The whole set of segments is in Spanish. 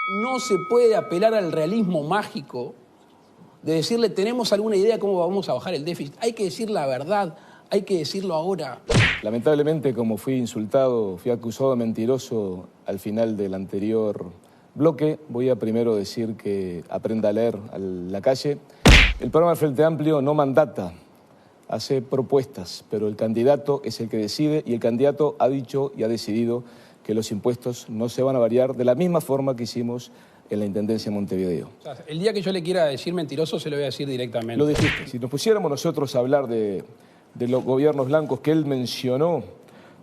No se puede apelar al realismo mágico de decirle tenemos alguna idea de cómo vamos a bajar el déficit. Hay que decir la verdad, hay que decirlo ahora. Lamentablemente, como fui insultado, fui acusado de mentiroso al final del anterior bloque, voy a primero decir que aprenda a leer a la calle. El programa del Frente Amplio no mandata, hace propuestas, pero el candidato es el que decide y el candidato ha dicho y ha decidido que los impuestos no se van a variar de la misma forma que hicimos en la Intendencia de Montevideo. O sea, el día que yo le quiera decir mentiroso, se lo voy a decir directamente. Lo dijiste. Si nos pusiéramos nosotros a hablar de los gobiernos blancos que él mencionó,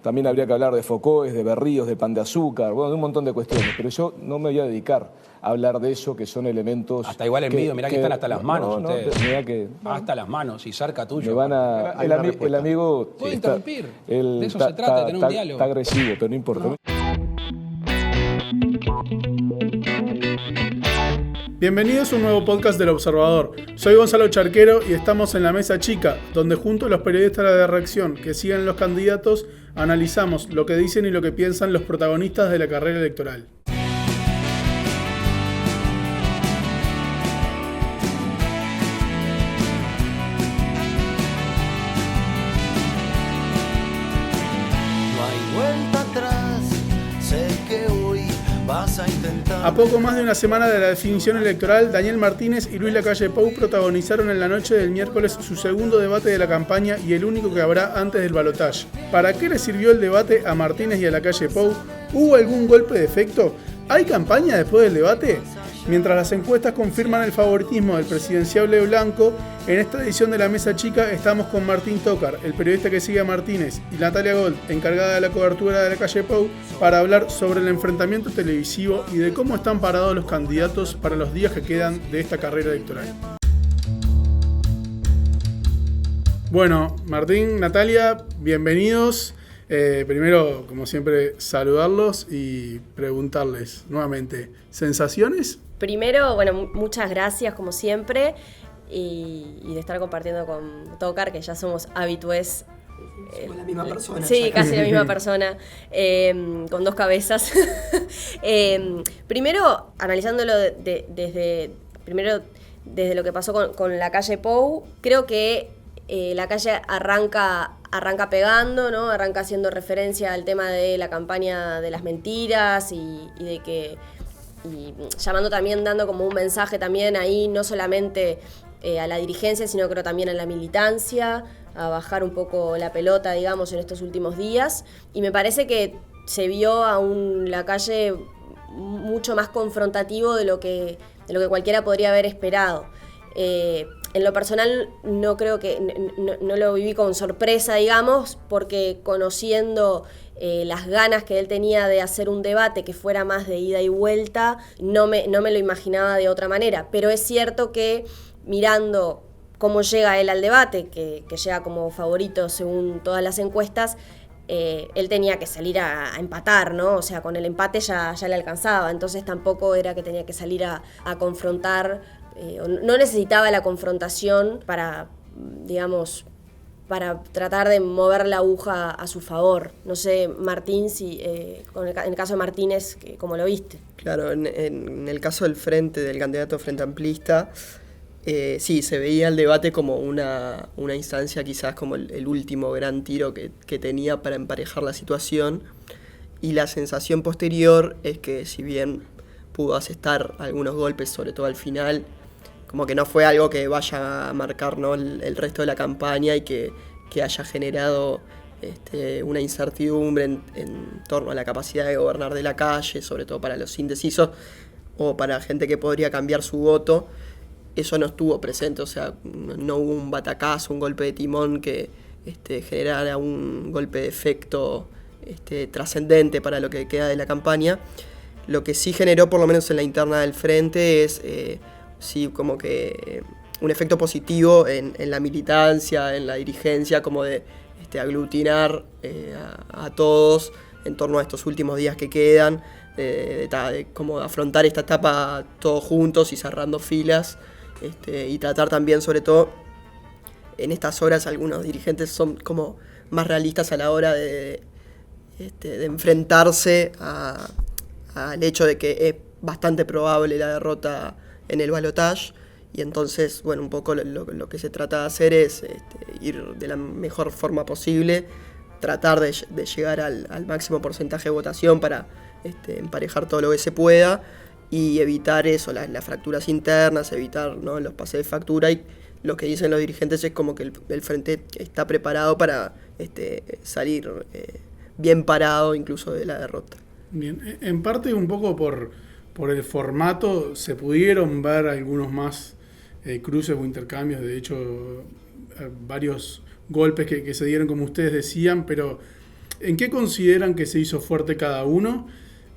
también habría que hablar de Focoes, de Berríos, de Pan de Azúcar, bueno, de un montón de cuestiones. Pero yo no me voy a dedicar a hablar de eso, que son elementos... Hasta igual envidio, mirá que están hasta las manos ustedes. Mirá que... Hasta las manos, y cerca tuyo. Me van a... El amigo... ¿Puedo interrumpir? De eso se trata, de tener un diálogo. Está agresivo, pero no importa. No. Bienvenidos a un nuevo podcast del Observador. Soy Gonzalo Charquero y estamos en la mesa chica, donde junto a los periodistas de reacción que siguen los candidatos, analizamos lo que dicen y lo que piensan los protagonistas de la carrera electoral. A poco más de una semana de la definición electoral, Daniel Martínez y Luis Lacalle Pou protagonizaron en la noche del miércoles su segundo debate de la campaña y el único que habrá antes del balotaje. ¿Para qué le sirvió el debate a Martínez y a Lacalle Pou? ¿Hubo algún golpe de efecto? ¿Hay campaña después del debate? Mientras las encuestas confirman el favoritismo del presidenciable blanco, en esta edición de La Mesa Chica estamos con Martín Tócar, el periodista que sigue a Martínez, y Natalia Gold, encargada de la cobertura de Lacalle Pou, para hablar sobre el enfrentamiento televisivo y de cómo están parados los candidatos para los días que quedan de esta carrera electoral. Bueno, Martín, Natalia, bienvenidos. Primero, como siempre, saludarlos y preguntarles nuevamente, ¿sensaciones? Primero, bueno, muchas gracias como siempre y de estar compartiendo con Tócar, que ya somos habitués. Somos la misma persona. Sí, casi la misma persona, con dos cabezas. Primero, analizándolo desde lo que pasó con Lacalle Pou, creo que Lacalle arranca pegando, ¿no? Arranca haciendo referencia al tema de la campaña de las mentiras y llamando también, dando como un mensaje también ahí, no solamente a la dirigencia, sino creo también a la militancia, a bajar un poco la pelota, digamos, en estos últimos días. Y me parece que se vio a un Lacalle mucho más confrontativo de lo que cualquiera podría haber esperado. En lo personal no creo que no lo viví con sorpresa, digamos, porque conociendo las ganas que él tenía de hacer un debate que fuera más de ida y vuelta, no me lo imaginaba de otra manera. Pero es cierto que mirando cómo llega él al debate, que llega como favorito según todas las encuestas, él tenía que salir a empatar, ¿no? O sea, con el empate ya le alcanzaba, entonces tampoco era que tenía que salir a confrontar. No necesitaba la confrontación para, digamos, para tratar de mover la aguja a su favor. No sé, Martín, si en el caso de Martínez, ¿cómo lo viste? Claro, en el caso del candidato Frente Amplista, sí, se veía el debate como una instancia quizás como el último gran tiro que tenía para emparejar la situación, y la sensación posterior es que si bien pudo asestar algunos golpes, sobre todo al final, como que no fue algo que vaya a marcar, ¿no?, el resto de la campaña y que haya generado una incertidumbre en torno a la capacidad de gobernar de Lacalle, sobre todo para los indecisos o para gente que podría cambiar su voto. Eso no estuvo presente, o sea, no hubo un batacazo, un golpe de timón que generara un golpe de efecto trascendente para lo que queda de la campaña. Lo que sí generó, por lo menos en la interna del frente, es sí como que un efecto positivo en la militancia, en la dirigencia, como de aglutinar a todos en torno a estos últimos días que quedan, de como afrontar esta etapa todos juntos y cerrando filas, y tratar también, sobre todo en estas horas, algunos dirigentes son como más realistas a la hora de enfrentarse al hecho de que bastante probable la derrota en el balotaje. Y entonces, bueno, un poco lo que se trata de hacer es ir de la mejor forma posible, tratar de llegar al máximo porcentaje de votación para emparejar todo lo que se pueda y evitar eso, las fracturas internas, evitar, ¿no?, los pases de factura. Y lo que dicen los dirigentes es como que el frente está preparado para salir bien parado incluso de la derrota. Bien, en parte un poco por el formato se pudieron ver algunos más cruces o intercambios, de hecho varios golpes que se dieron como ustedes decían, pero ¿en qué consideran que se hizo fuerte cada uno?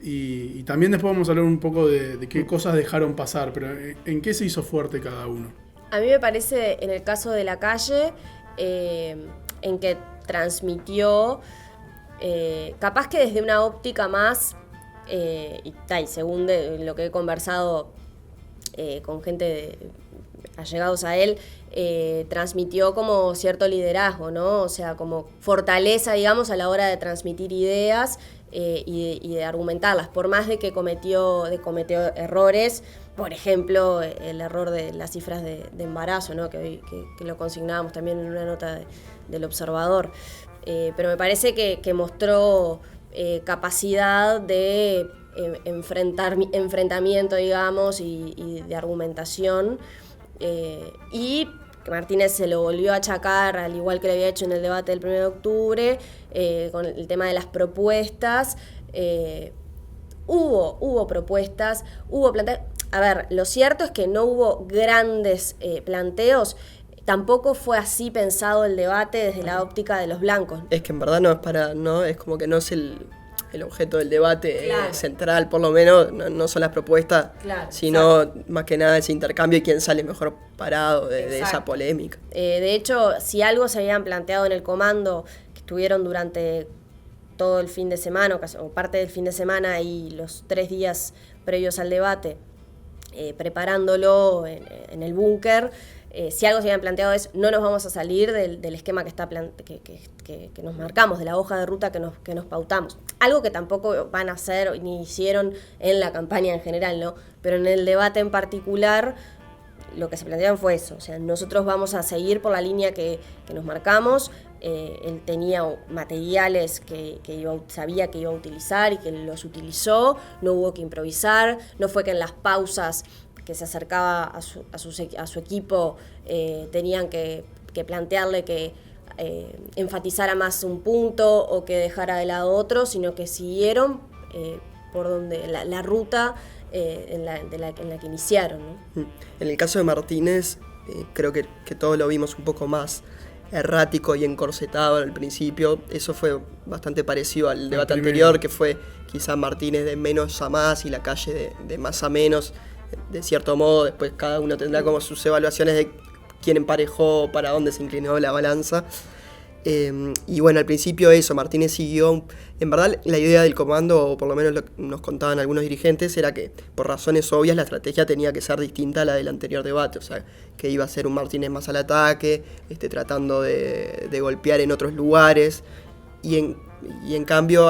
Y también después vamos a hablar un poco de qué cosas dejaron pasar, pero ¿en qué se hizo fuerte cada uno? A mí me parece, en el caso de La Calle, en que transmitió, capaz que desde una óptica más, y según lo que he conversado con gente allegados a él, transmitió como cierto liderazgo, ¿no? O sea, como fortaleza, digamos, a la hora de transmitir ideas y de argumentarlas, por más de que cometió errores. Por ejemplo, el error de las cifras de embarazo, ¿no?, que lo consignábamos también en una nota del Observador. Pero me parece que mostró capacidad de enfrentamiento, digamos, y de argumentación. Y Martínez se lo volvió a achacar, al igual que lo había hecho en el debate del 1 de octubre, con el tema de las propuestas. Hubo propuestas, hubo planteos. A ver, lo cierto es que no hubo grandes planteos. Tampoco fue así pensado el debate desde la óptica de los blancos. Es que en verdad es como que no es el objeto del debate central, por lo menos, no son las propuestas, sino más que nada ese intercambio y quién sale mejor parado de esa polémica. De hecho, si algo se habían planteado en el comando, que estuvieron durante todo el fin de semana, o parte del fin de semana y los 3 días previos al debate, preparándolo en el búnker, si algo se habían planteado es: no nos vamos a salir del esquema que nos marcamos, de la hoja de ruta que nos pautamos. Algo que tampoco van a hacer ni hicieron en la campaña en general, ¿no? Pero en el debate en particular, lo que se plantearon fue eso. O sea, nosotros vamos a seguir por la línea que nos marcamos. Él tenía materiales que sabía que iba a utilizar y que los utilizó. No hubo que improvisar. No fue que en las pausas que se acercaba a su equipo tenían que plantearle que enfatizara más un punto o que dejara de lado otro, sino que siguieron por donde la ruta en la que iniciaron, ¿no? En el caso de Martínez, creo que todos lo vimos un poco más errático y encorsetado al principio. Eso fue bastante parecido al debate anterior, que fue quizá Martínez de menos a más y La Calle de más a menos. De cierto modo, después cada uno tendrá como sus evaluaciones de quién emparejó, para dónde se inclinó la balanza. Y bueno, al principio eso, Martínez siguió. En verdad, la idea del comando, o por lo menos lo que nos contaban algunos dirigentes, era que por razones obvias la estrategia tenía que ser distinta a la del anterior debate. O sea, que iba a ser un Martínez más al ataque, tratando de golpear en otros lugares. Y en cambio,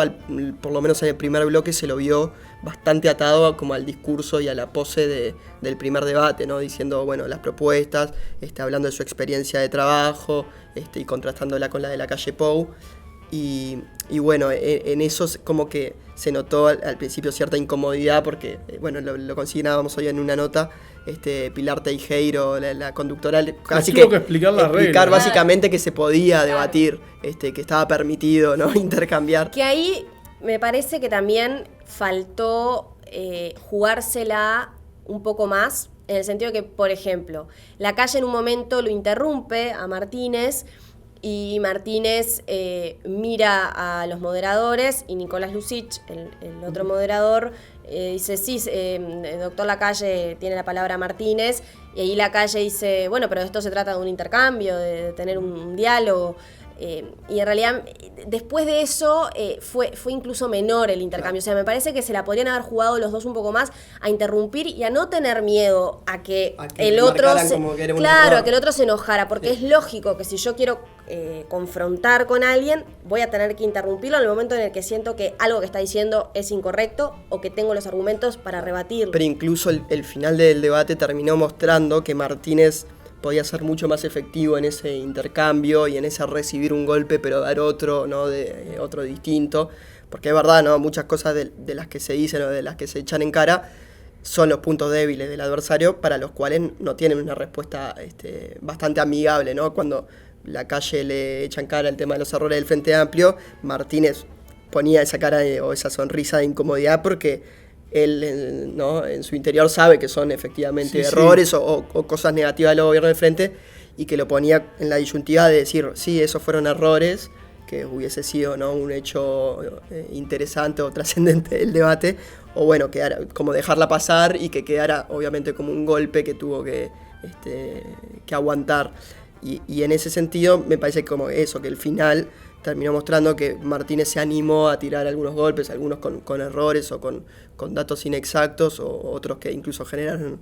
por lo menos en el primer bloque, se lo vio bastante atado como al discurso y a la pose del primer debate, ¿no? Diciendo, bueno, las propuestas, hablando de su experiencia de trabajo, y contrastándola con la de La Calle Pou. Y bueno, en eso como que se notó al principio cierta incomodidad porque, bueno, lo consignábamos hoy en una nota, Pilar Teijeiro, la conductora, casi que explicar básicamente que se podía debatir, que estaba permitido, ¿no?, intercambiar. Que ahí me parece que también faltó jugársela un poco más, en el sentido que, por ejemplo, La Calle en un momento lo interrumpe a Martínez y Martínez mira a los moderadores y Nicolás Lucich, el otro moderador, dice: sí, doctor La Calle tiene la palabra Martínez, y ahí La Calle dice: bueno, pero esto se trata de un intercambio, de tener un diálogo. Y en realidad, después de eso, fue incluso menor el intercambio. O sea, me parece que se la podrían haber jugado los dos un poco más a interrumpir y a no tener miedo a que el otro a que el otro se enojara, porque es lógico que si yo quiero confrontar con alguien, voy a tener que interrumpirlo en el momento en el que siento que algo que está diciendo es incorrecto o que tengo los argumentos para rebatirlo. Pero incluso el final del debate terminó mostrando que Martínez podía ser mucho más efectivo en ese intercambio y en ese recibir un golpe pero dar otro, ¿no? De otro distinto, porque es verdad, ¿no? Muchas cosas de las que se dicen o de las que se echan en cara son los puntos débiles del adversario para los cuales no tienen una respuesta bastante amigable, ¿no? Cuando Lacalle le echa en cara el tema de los errores del Frente Amplio, Martínez ponía esa cara o esa sonrisa de incomodidad porque él, ¿no? En su interior sabe que son efectivamente errores o cosas negativas del gobierno del Frente, y que lo ponía en la disyuntiva de decir, sí, esos fueron errores, que hubiese sido, ¿no? Un hecho interesante o trascendente del debate, o bueno, como dejarla pasar y que quedara obviamente como un golpe que tuvo que aguantar. Y en ese sentido me parece como eso, que el final terminó mostrando que Martínez se animó a tirar algunos golpes, algunos con errores o con datos inexactos, o otros que incluso generaron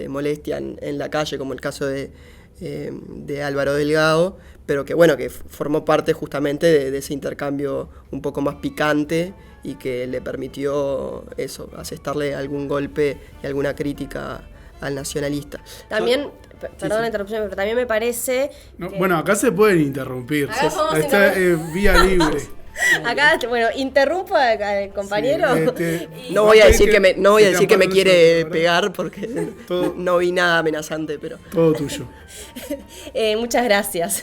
molestia en la calle, como el caso de Álvaro Delgado, pero que bueno, que formó parte justamente de ese intercambio un poco más picante y que le permitió eso, asestarle algún golpe y alguna crítica al nacionalista. También, perdón la interrupción, pero también me parece... No, bueno, acá se pueden interrumpir. Está vía libre. Acá, bueno, interrumpo al compañero. No voy a decir que me quiere pegar porque no vi nada amenazante, pero... Todo tuyo. Muchas gracias.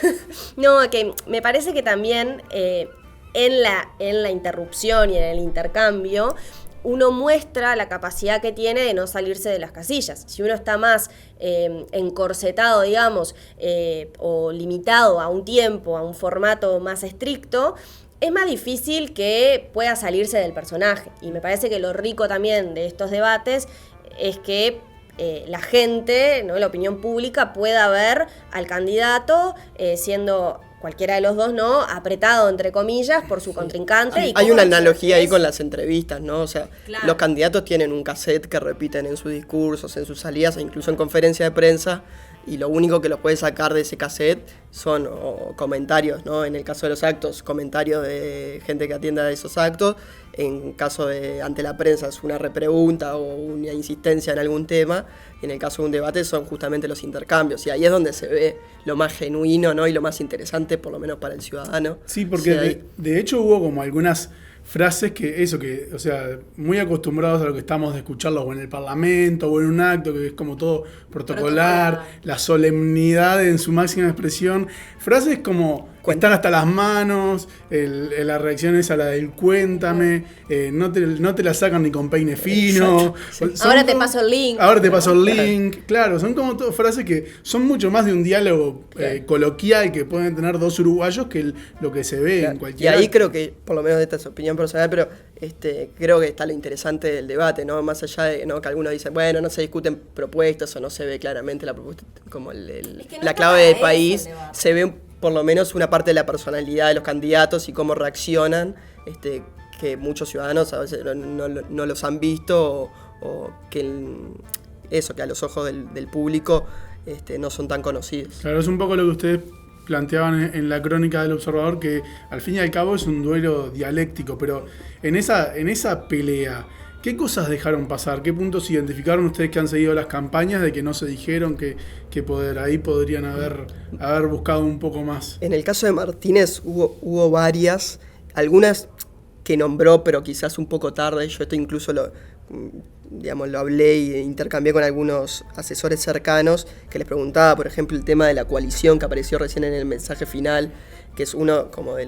No, que me parece que también en la interrupción y en el intercambio uno muestra la capacidad que tiene de no salirse de las casillas. Si uno está más encorsetado, digamos, o limitado a un tiempo, a un formato más estricto, es más difícil que pueda salirse del personaje. Y me parece que lo rico también de estos debates es que la gente, ¿no? La opinión pública pueda ver al candidato siendo cualquiera de los dos, ¿no? Apretado, entre comillas, por su contrincante. Hay una analogía ahí con las entrevistas, ¿no? O sea, claro, los candidatos tienen un cassette que repiten en sus discursos, en sus salidas e incluso en conferencias de prensa, y lo único que los puede sacar de ese cassette son comentarios, ¿no? En el caso de los actos, comentarios de gente que atienda a esos actos. En caso de ante la prensa es una repregunta o una insistencia en algún tema. Y en el caso de un debate son justamente los intercambios. Y ahí es donde se ve lo más genuino, ¿no? Y lo más interesante, por lo menos para el ciudadano. Sí, porque o sea, de hecho hubo como algunas frases o sea, muy acostumbrados a lo que estamos de escucharlos o en el Parlamento o en un acto que es como todo protocolar, la solemnidad en su máxima expresión. Frases como están hasta las manos, la reacción es a la del cuéntame, no te la sacan ni con peine fino. Ahora te paso el link. Ahora te paso el link. Claro, son como todas frases que son mucho más de un diálogo coloquial que pueden tener dos uruguayos que lo que se ve en cualquier... Y ahí creo que, por lo menos de esta es opinión personal, pero creo que está lo interesante del debate, ¿no? Más allá de, ¿no?, que algunos dicen, bueno, no se discuten propuestas o no se ve claramente la propuesta como la clave del país, se ve por lo menos una parte de la personalidad de los candidatos y cómo reaccionan, que muchos ciudadanos a veces no los han visto o que a los ojos del público no son tan conocidos. Claro, es un poco lo que ustedes planteaban en la crónica del Observador, que al fin y al cabo es un duelo dialéctico, pero en esa pelea, ¿qué cosas dejaron pasar? ¿Qué puntos identificaron ustedes que han seguido las campañas de que no se dijeron que ahí podrían haber buscado un poco más? En el caso de Martínez hubo varias, algunas que nombró, pero quizás un poco tarde. Yo esto incluso lo hablé e intercambié con algunos asesores cercanos que les preguntaba, por ejemplo, el tema de la coalición que apareció recién en el mensaje final, que es uno como de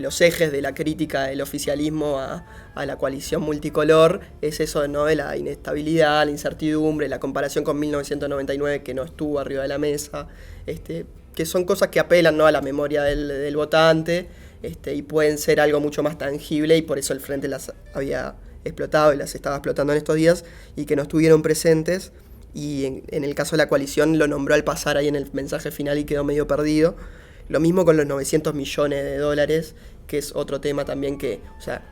los ejes de la crítica del oficialismo a la coalición multicolor, es eso, ¿no?, de la inestabilidad, la incertidumbre, la comparación con 1999 que no estuvo arriba de la mesa, que son cosas que apelan, ¿no?, a la memoria del votante, y pueden ser algo mucho más tangible, y por eso el Frente las había explotado y las estaba explotando en estos días, y que no estuvieron presentes, y en el caso de la coalición lo nombró al pasar ahí en el mensaje final y quedó medio perdido. Lo mismo con los 900 millones de dólares, que es otro tema también que, o sea,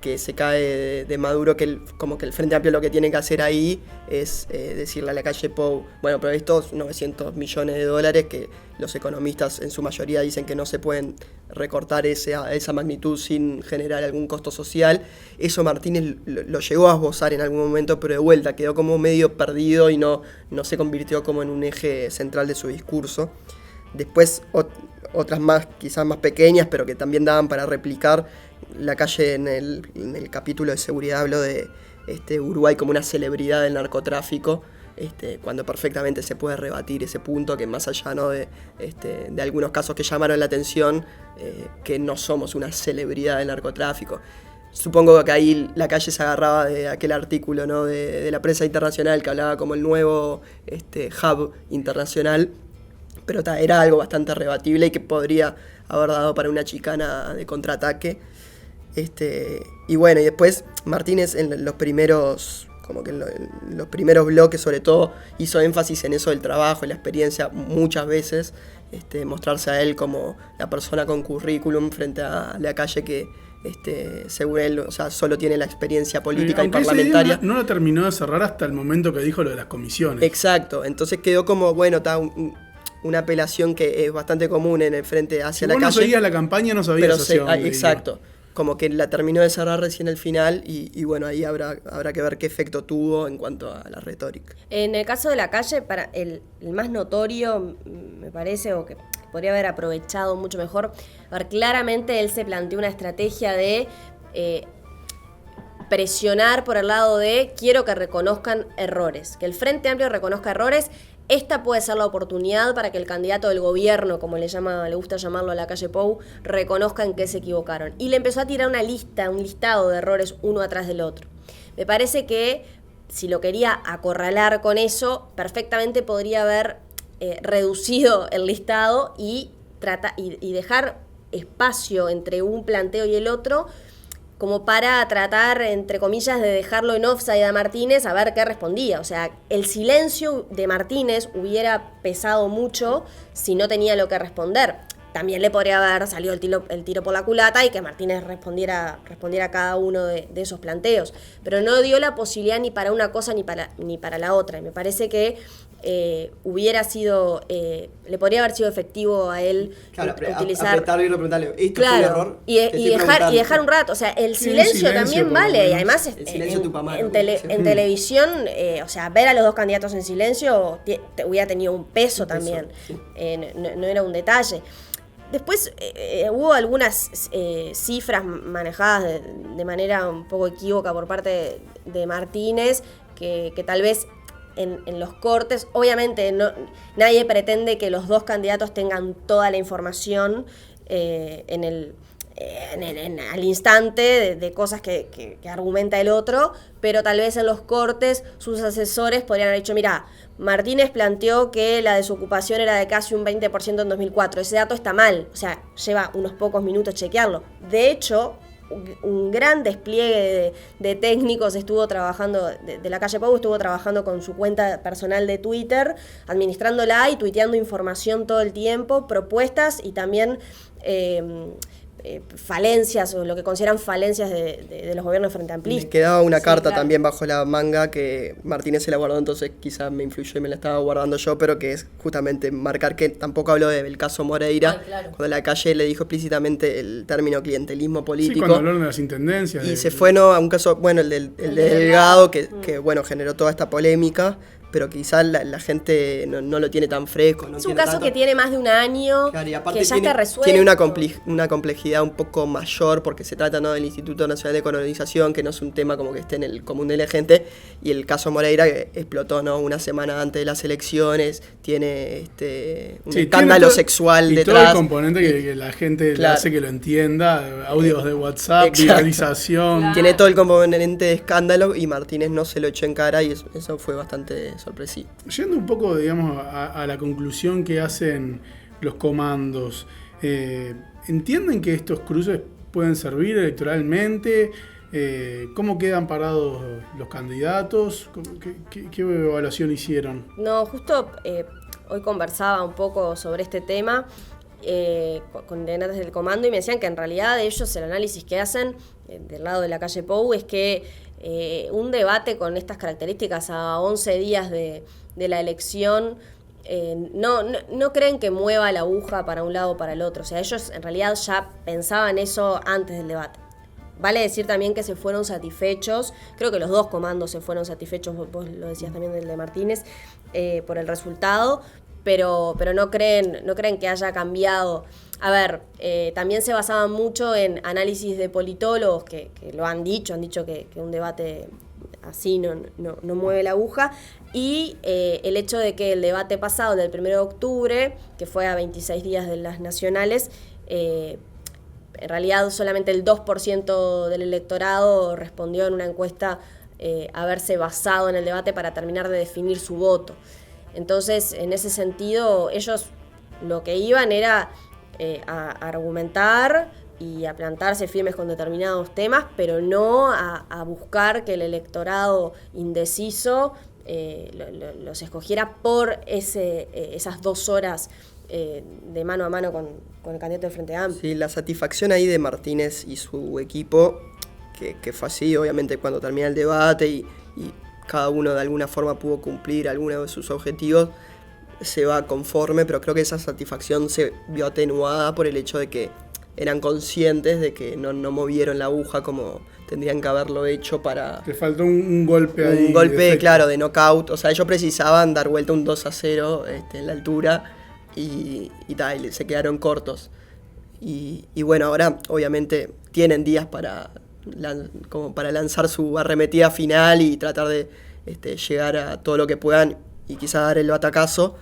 que se cae de Maduro, que como que el Frente Amplio lo que tiene que hacer ahí es decirle a la calle Pou, bueno, pero estos 900 millones de dólares que los economistas en su mayoría dicen que no se pueden recortar esa magnitud sin generar algún costo social. Eso Martínez lo llegó a esbozar en algún momento, pero de vuelta quedó como medio perdido y no se convirtió como en un eje central de su discurso. Después otras más, quizás más pequeñas, pero que también daban para replicar. La calle en el capítulo de seguridad habló de Uruguay como una celebridad del narcotráfico, cuando perfectamente se puede rebatir ese punto, que más allá, ¿no?, de algunos casos que llamaron la atención, que no somos una celebridad del narcotráfico. Supongo que ahí la calle se agarraba de aquel artículo, ¿no?, de la prensa internacional que hablaba como el nuevo hub internacional, pero era algo bastante rebatible y que podría haber dado para una chicana de contraataque. Y bueno, y después Martínez en los primeros bloques sobre todo hizo énfasis en eso del trabajo y la experiencia muchas veces, mostrarse a él como la persona con currículum frente a la calle que según él, o sea, solo tiene la experiencia política y parlamentaria. No lo terminó de cerrar hasta el momento que dijo lo de las comisiones. Exacto, entonces quedó como, bueno, está una apelación que es bastante común en el frente hacia la calle. Si vos no seguías la campaña, no sabías exacto. Como que la terminó de cerrar recién al final y bueno, ahí habrá que ver qué efecto tuvo en cuanto a la retórica. En el caso de la calle, para el más notorio, me parece, o que podría haber aprovechado mucho mejor, a ver, claramente él se planteó una estrategia de presionar por el lado de quiero que reconozcan errores, que el Frente Amplio reconozca errores. Esta puede ser la oportunidad para que el candidato del gobierno, como le gusta llamarlo a la calle Pou, reconozca en qué se equivocaron. Y le empezó a tirar un listado de errores uno atrás del otro. Me parece que si lo quería acorralar con eso, perfectamente podría haber reducido el listado y dejar espacio entre un planteo y el otro, como para tratar, entre comillas, de dejarlo en offside a Martínez a ver qué respondía. O sea, el silencio de Martínez hubiera pesado mucho si no tenía lo que responder. También le podría haber salido el tiro por la culata y que Martínez respondiera a cada uno de esos planteos. Pero no dio la posibilidad ni para una cosa ni para la otra. Y me parece que hubiera sido, le podría haber sido efectivo a él, claro, utilizar, apretarlo y preguntarle, ¿esto claro, fue un error? y dejar un rato, o sea, el silencio también vale, y además en televisión, o sea, ver a los dos candidatos en silencio hubiera tenido un peso también, sí. No era un detalle. Después hubo algunas cifras manejadas de manera un poco equívoca por parte de Martínez, que tal vez en los cortes, obviamente nadie pretende que los dos candidatos tengan toda la información al instante de cosas que argumenta el otro, pero tal vez en los cortes sus asesores podrían haber dicho, mira, Martínez planteó que la desocupación era de casi un 20% en 2004, ese dato está mal, o sea, lleva unos pocos minutos chequearlo. De hecho, un gran despliegue de técnicos estuvo trabajando, de la calle Pou estuvo trabajando con su cuenta personal de Twitter, administrándola y tuiteando información todo el tiempo, propuestas y también falencias, o lo que consideran falencias de los gobiernos frente amplistas. Le quedaba una carta también bajo la manga que Martínez se la guardó, entonces quizás me influyó y me la estaba guardando yo, pero que es justamente marcar que tampoco habló del caso Moreira, cuando la calle le dijo explícitamente el término clientelismo político. Sí, cuando hablaron de las intendencias. Y se fue, ¿no?, a un caso, bueno, el de Delgado, que bueno, generó toda esta polémica, pero quizás la gente no lo tiene tan fresco. Es un caso que tiene más de un año, claro, y aparte que ya está resuelto. Tiene una complejidad un poco mayor porque se trata, ¿no?, del Instituto Nacional de Colonización, que no es un tema como que esté en el común de la gente, y el caso Moreira que explotó, ¿no?, una semana antes de las elecciones, tiene un escándalo sexual detrás. Y todo el componente que la gente le hace que lo entienda, audios de WhatsApp, viralización. Claro. Tiene todo el componente de escándalo y Martínez no se lo echó en cara y eso fue bastante sorpresivo. Yendo un poco, digamos, a la conclusión que hacen los comandos, ¿entienden que estos cruces pueden servir electoralmente? ¿Cómo quedan parados los candidatos? ¿Qué evaluación hicieron? No, justo hoy conversaba un poco sobre este tema con integrantes del comando y me decían que en realidad ellos el análisis que hacen del lado de la calle Pou es que un debate con estas características a 11 días de la elección no creen que mueva la aguja para un lado o para el otro. O sea, ellos en realidad ya pensaban eso antes del debate. Vale decir también que se fueron satisfechos, creo que los dos comandos se fueron satisfechos, vos lo decías también del de Martínez, por el resultado, pero no creen que haya cambiado. A ver, también se basaban mucho en análisis de politólogos que lo han dicho que un debate así no mueve la aguja, y el hecho de que el debate pasado, del 1 de octubre, que fue a 26 días de las nacionales, en realidad solamente el 2% del electorado respondió en una encuesta haberse basado en el debate para terminar de definir su voto. Entonces, en ese sentido, ellos lo que iban era a argumentar y a plantarse firmes con determinados temas, pero no a buscar que el electorado indeciso los escogiera por esas 2 horas de mano a mano con el candidato del Frente Amplio. Sí, la satisfacción ahí de Martínez y su equipo, que fue así, obviamente, cuando termina el debate y cada uno de alguna forma pudo cumplir alguno de sus objetivos, se va conforme, pero creo que esa satisfacción se vio atenuada por el hecho de que eran conscientes de que no movieron la aguja como tendrían que haberlo hecho para... Te faltó un golpe ahí. Un golpe, claro, de knockout. O sea, ellos precisaban dar vuelta un 2-0 en la altura y se quedaron cortos. Y bueno, ahora obviamente tienen días como para lanzar su arremetida final y tratar de llegar a todo lo que puedan y quizás dar el batacazo,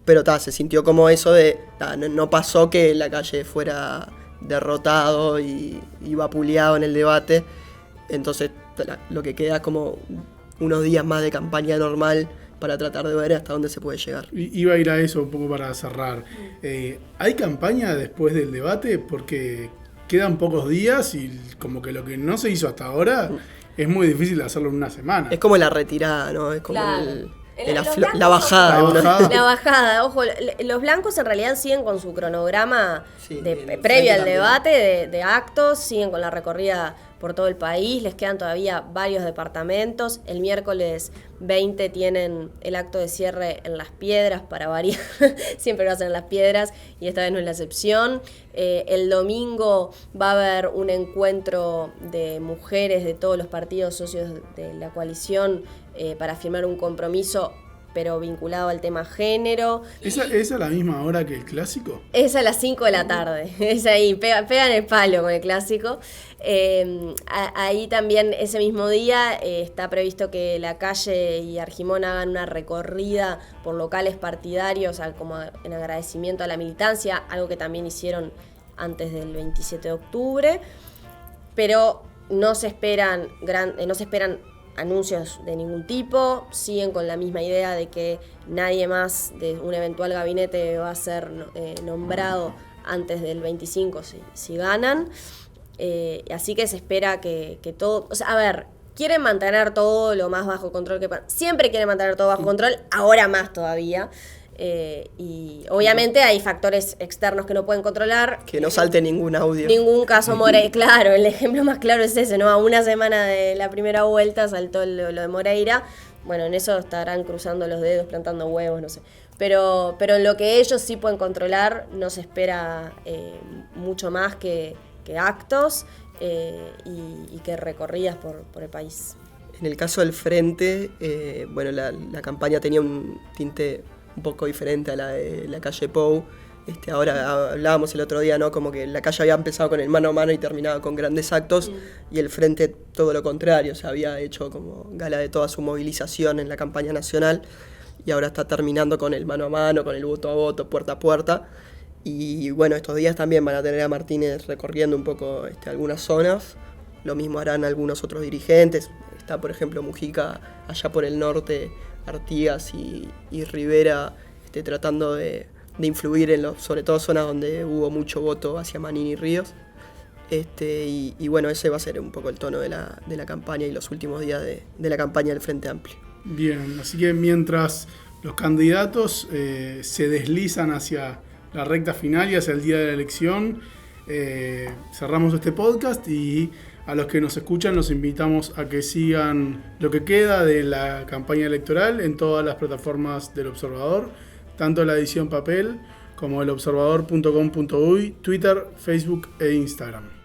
pero se sintió como eso de no pasó que la calle fuera derrotado y vapuleado en el debate, entonces lo que queda como unos días más de campaña normal para tratar de ver hasta dónde se puede llegar. Iba a ir a eso un poco para cerrar. ¿Hay campaña después del debate? Porque quedan pocos días y como que lo que no se hizo hasta ahora es muy difícil hacerlo en una semana. Es como la retirada, ¿no? Es como claro. La bajada. La bajada, ojo, los blancos en realidad siguen con su cronograma previo al debate de actos, siguen con la recorrida por todo el país, les quedan todavía varios departamentos. El miércoles 20 tienen el acto de cierre en Las Piedras, para variar, siempre lo hacen en Las Piedras y esta vez no es la excepción. El domingo va a haber un encuentro de mujeres de todos los partidos socios de la coalición para firmar un compromiso, pero vinculado al tema género. ¿Esa es a la misma hora que el clásico? Es a las 5 de la tarde, es ahí, pegan el palo con el clásico. Ahí también ese mismo día está previsto que La Calle y Argimón hagan una recorrida por locales partidarios como en agradecimiento a la militancia, algo que también hicieron antes del 27 de octubre, pero no se esperan anuncios de ningún tipo, siguen con la misma idea de que nadie más de un eventual gabinete va a ser nombrado antes del 25 si ganan. Así que se espera que todo... O sea, a ver, quieren mantener todo lo más bajo control que puedan. Siempre quieren mantener todo bajo control, ahora más todavía. Y obviamente hay factores externos que no pueden controlar. Que no salte ningún audio. Ningún caso Moreira, claro, el ejemplo más claro es ese, ¿no? A una semana de la primera vuelta saltó lo de Moreira. Bueno, en eso estarán cruzando los dedos, plantando huevos, no sé. Pero en lo que ellos sí pueden controlar, no se espera mucho más que actos y que recorridas por el país. En el caso del Frente, bueno, la campaña tenía un tinte un poco diferente a la de la calle Pou. Ahora hablábamos el otro día, ¿no? Como que la calle había empezado con el mano a mano y terminaba con grandes actos, y el Frente todo lo contrario, se había hecho como gala de toda su movilización en la campaña nacional, y ahora está terminando con el mano a mano, con el voto a voto, puerta a puerta. Y bueno, estos días también van a tener a Martínez recorriendo un poco algunas zonas, lo mismo harán algunos otros dirigentes. Está, por ejemplo, Mujica allá por el norte, Artigas y Rivera tratando de influir en sobre todo zonas donde hubo mucho voto hacia Manín y Ríos. Y bueno, ese va a ser un poco el tono de la campaña y los últimos días de la campaña del Frente Amplio. Bien, así que mientras los candidatos se deslizan hacia la recta final y hacia el día de la elección. Cerramos este podcast y a los que nos escuchan los invitamos a que sigan lo que queda de la campaña electoral en todas las plataformas del Observador, tanto la edición papel como el observador.com.uy, Twitter, Facebook e Instagram.